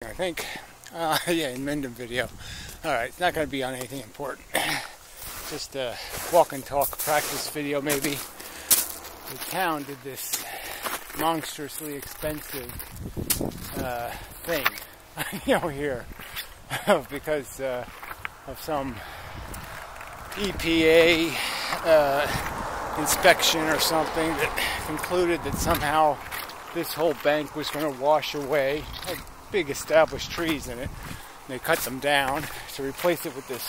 I think. Yeah, in Mendham video. Alright, it's not going to be on anything important. Just a walk and talk practice video maybe. The town did this monstrously expensive thing, here. Because of some EPA inspection or something that concluded that somehow this whole bank was going to wash away. Big established trees in it. And they cut them down to replace it with this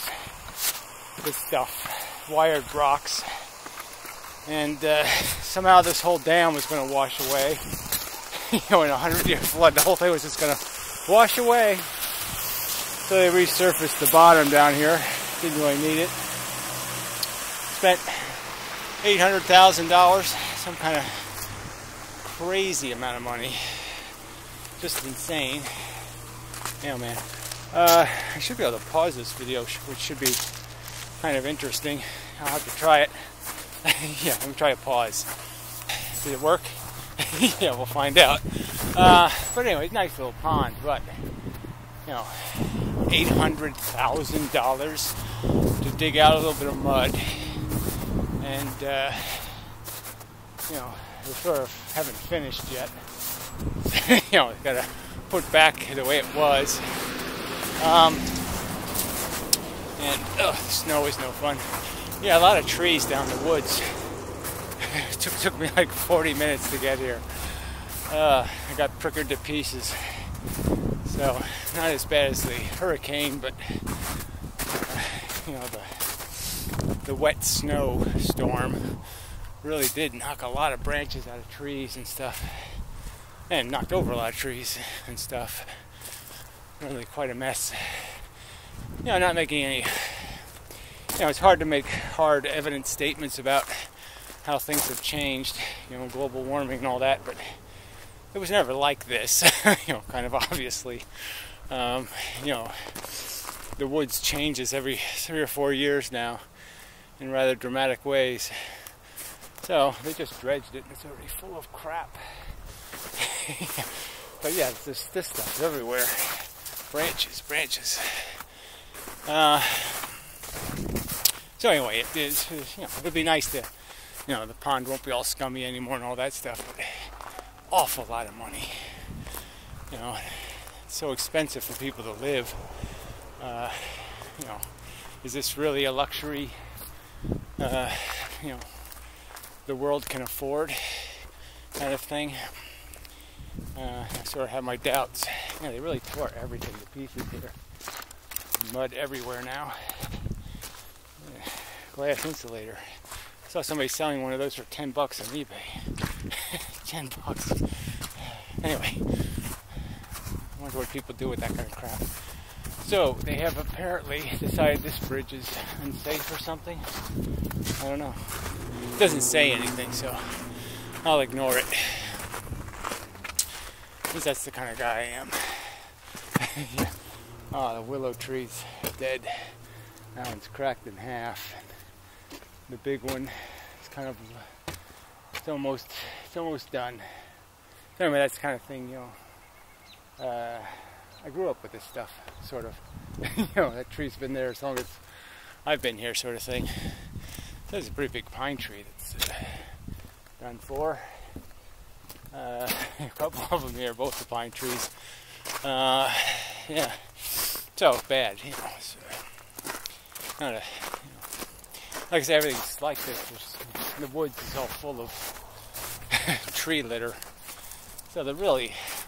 stuff, wired rocks. And somehow this whole dam was going to wash away. In a 100-year flood, the whole thing was just going to wash away. So they resurfaced the bottom down here. Didn't really need it. Spent $800,000, some kind of crazy amount of money. Just insane. Yeah, man. I should be able to pause this video, which should be kind of interesting. I'll have to try it. Yeah, let me try a pause. Did it work? Yeah, we'll find out. But anyway, nice little pond, but $800,000 to dig out a little bit of mud, and we sort of haven't finished yet. Gotta put back the way it was. The snow is no fun. Yeah, a lot of trees down the woods. It took me like 40 minutes to get here. I got prickered to pieces. So, not as bad as the hurricane, but the wet snow storm really did knock a lot of branches out of trees and stuff. And knocked over a lot of trees and stuff. Really quite a mess. Not making any... it's hard to make hard, evident statements about how things have changed, global warming and all that, but it was never like this, kind of obviously. The woods changes every 3 or 4 years now in rather dramatic ways. So they just dredged it and it's already full of crap. But yeah, this stuff's everywhere. Branches. So anyway, it'd be nice to, the pond won't be all scummy anymore and all that stuff, but awful lot of money. It's so expensive for people to live. Is this really a luxury, the world can afford kind of thing? I sort of have my doubts. They really tore everything to pieces here. Mud everywhere now. Glass insulator. I saw somebody selling one of those for $10 on eBay. $10. Anyway, I wonder what people do with that kind of crap. So, they have apparently decided this bridge is unsafe or something. I don't know. It doesn't say anything, so I'll ignore it. Because that's the kind of guy I am. Yeah. Oh, the willow tree's dead. That one's cracked in half. The big one is kind of, it's almost done. So anyway, that's the kind of thing, I grew up with this stuff, sort of. That tree's been there as long as I've been here, sort of thing. There's a pretty big pine tree that's done for. A couple of them here, both the pine trees. Yeah. So bad, It's not a, like I say, everything's like this. The woods is all full of tree litter. So I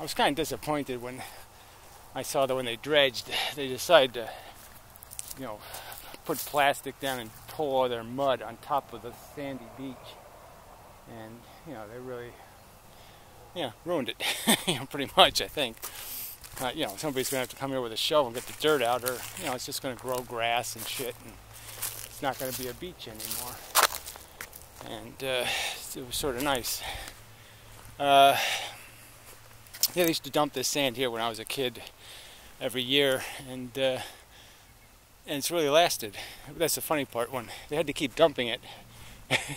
was kind of disappointed when I saw that when they dredged, they decided to, put plastic down and pull all their mud on top of the sandy beach. And, they really, ruined it, pretty much, I think. Somebody's going to have to come here with a shovel and get the dirt out, or, it's just going to grow grass and shit, and it's not going to be a beach anymore. And it was sort of nice. They used to dump this sand here when I was a kid every year, and it's really lasted. That's the funny part, when they had to keep dumping it,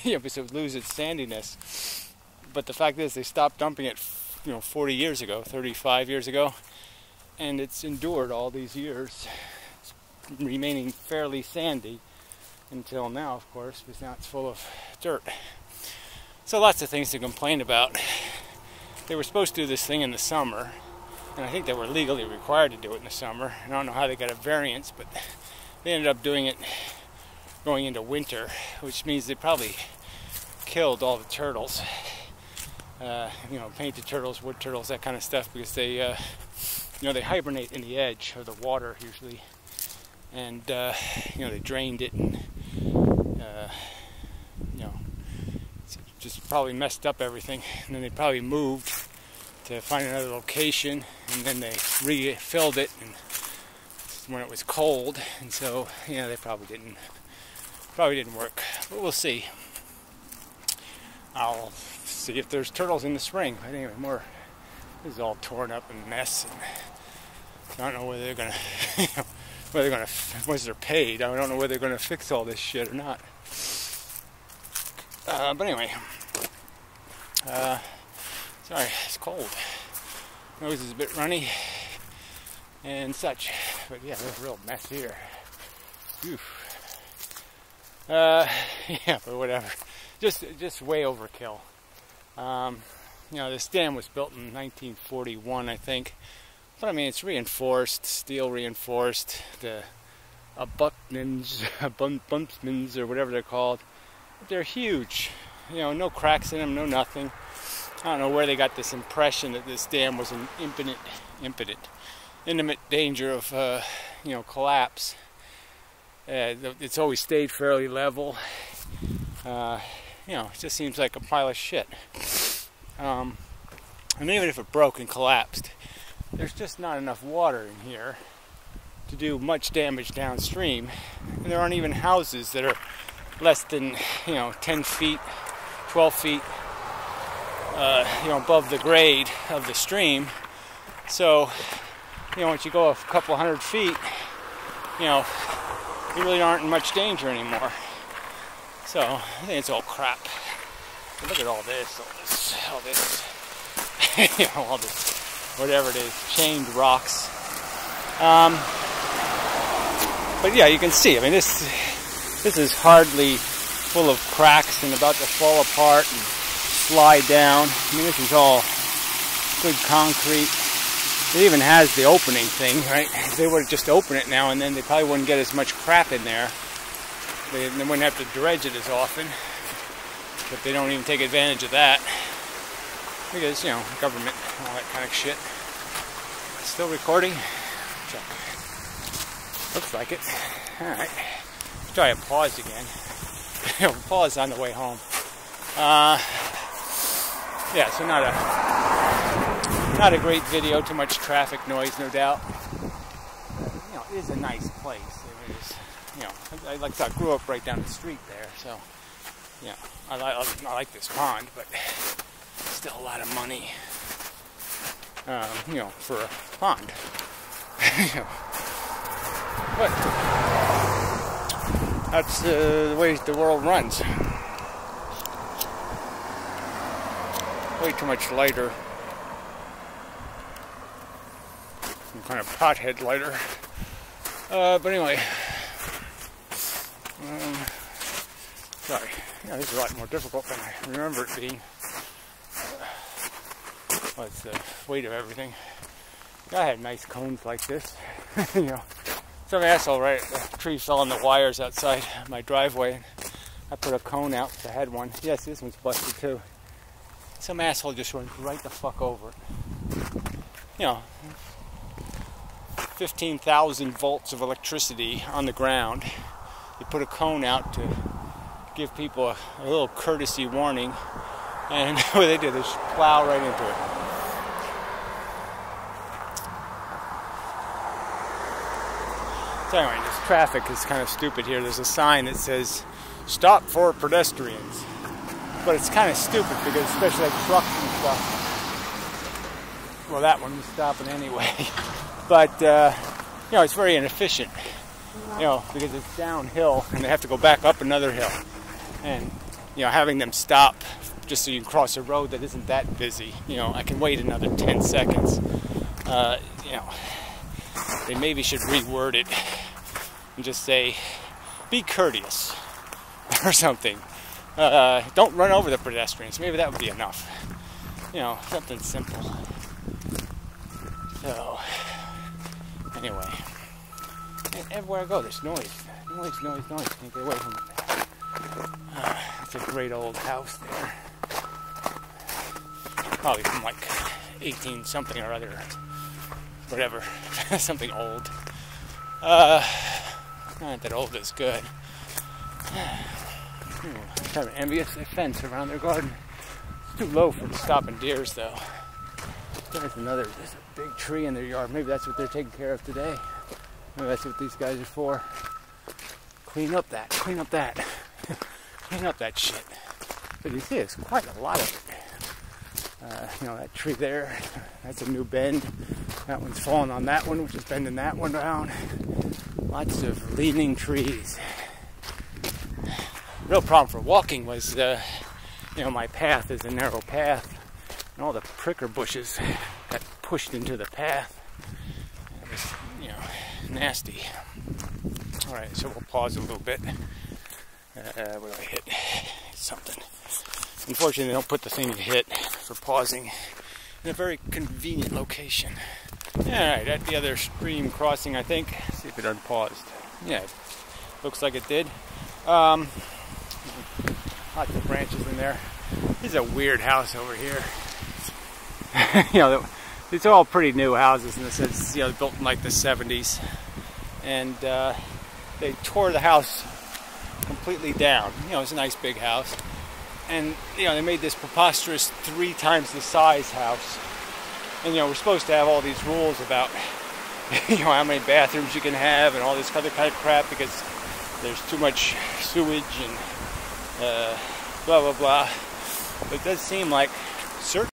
because it would lose its sandiness. But the fact is, they stopped dumping it, 40 years ago, 35 years ago, and it's endured all these years, it's remaining fairly sandy until now, of course, because now it's full of dirt. So lots of things to complain about. They were supposed to do this thing in the summer, and I think they were legally required to do it in the summer. I don't know how they got a variance, but they ended up doing it going into winter, which means they probably killed all the turtles. Painted turtles, wood turtles, that kind of stuff, because they they hibernate in the edge of the water usually, and they drained it, and just probably messed up everything, and then they probably moved to find another location, and then they refilled it and when it was cold, and so they probably didn't work, but we'll see. I'll see if there's turtles in the spring. But anyway, this is all torn up and mess, and I don't know whether they're gonna once they're paid, I don't know whether they're gonna fix all this shit or not. But anyway, sorry, it's cold. Nose is a bit runny and such, but yeah, there's a real mess here. Oof. But whatever. Just way overkill. This dam was built in 1941, I think. But I mean, it's reinforced, steel reinforced. The abutments, or whatever they're called, they're huge. No cracks in them, no nothing. I don't know where they got this impression that this dam was in imminent danger of, collapse. It's always stayed fairly level. It just seems like a pile of shit. And even if it broke and collapsed, there's just not enough water in here to do much damage downstream. And there aren't even houses that are less than, 10 feet, 12 feet, above the grade of the stream. So, once you go a couple hundred feet, you really aren't in much danger anymore. So, I think it's all crap. But look at all this, all this, all this, whatever it is, chained rocks. But yeah, you can see, I mean, this is hardly full of cracks and about to fall apart and slide down. I mean, this is all good concrete. It even has the opening thing, right? If they were to just open it now and then, they probably wouldn't get as much crap in there. They wouldn't have to dredge it as often. But they don't even take advantage of that. Because, government and all that kind of shit. Still recording? Check. Looks like it. Alright. Try a pause again. Pause on the way home. Yeah, so not a great video, too much traffic noise, no doubt. It is a nice place. It is, I grew up right down the street there, so I like this pond, but still a lot of money, for a pond. But that's the way the world runs. Way too much lighter. Some kind of pothead lighter. But anyway. Sorry. This is a lot more difficult than I remember it being. It's the weight of everything. I had nice cones like this. Some asshole, right? The tree fell on the wires outside my driveway. I put a cone out because I had one. Yes, this one's busted too. Some asshole just went right the fuck over it. 15,000 volts of electricity on the ground. You put a cone out to give people a little courtesy warning, and what they do, they just plow right into it. So anyway, this traffic is kind of stupid here. There's a sign that says, "Stop for pedestrians." But it's kind of stupid because, especially like trucks and stuff, well, that one was stopping anyway. But, it's very inefficient, because it's downhill and they have to go back up another hill. And, having them stop just so you can cross a road that isn't that busy, I can wait another 10 seconds, they maybe should reword it and just say, be courteous or something. Don't run over the pedestrians. Maybe that would be enough. You know, something simple. So, anyway, everywhere I go, there's noise. Noise. Can't get away from it. It's a great old house there. Probably from like 18 something or other. Whatever. Something old. Not that old is good. Kind of envious fence around their garden. It's too low for stopping deers, though. There's a big tree in their yard. Maybe that's what they're taking care of today. Maybe that's what these guys are for. Clean up that. Clean up that shit. But you see, it's quite a lot of it. You know, that tree there, that's a new bend. That one's falling on that one, which is bending that one down. Lots of leaning trees. Real problem for walking was, you know, my path is a narrow path, and all the pricker bushes got pushed into the path. It was, you know, nasty. All right, so we'll pause a little bit. Where do I hit? Something. Unfortunately, they don't put the thing you hit for pausing in a very convenient location. All right, at the other stream crossing, I think. See if it unpaused. Yeah, looks like it did. Lots of branches in there. This is a weird house over here. You know, these are all pretty new houses in the sense, you know, built in like the 70s. And they tore the house completely down. You know, it's a nice big house. And, you know, they made this preposterous 3 times the size house. And, you know, we're supposed to have all these rules about, you know, how many bathrooms you can have and all this other kind of crap because there's too much sewage and blah, blah, blah. But it does seem like certain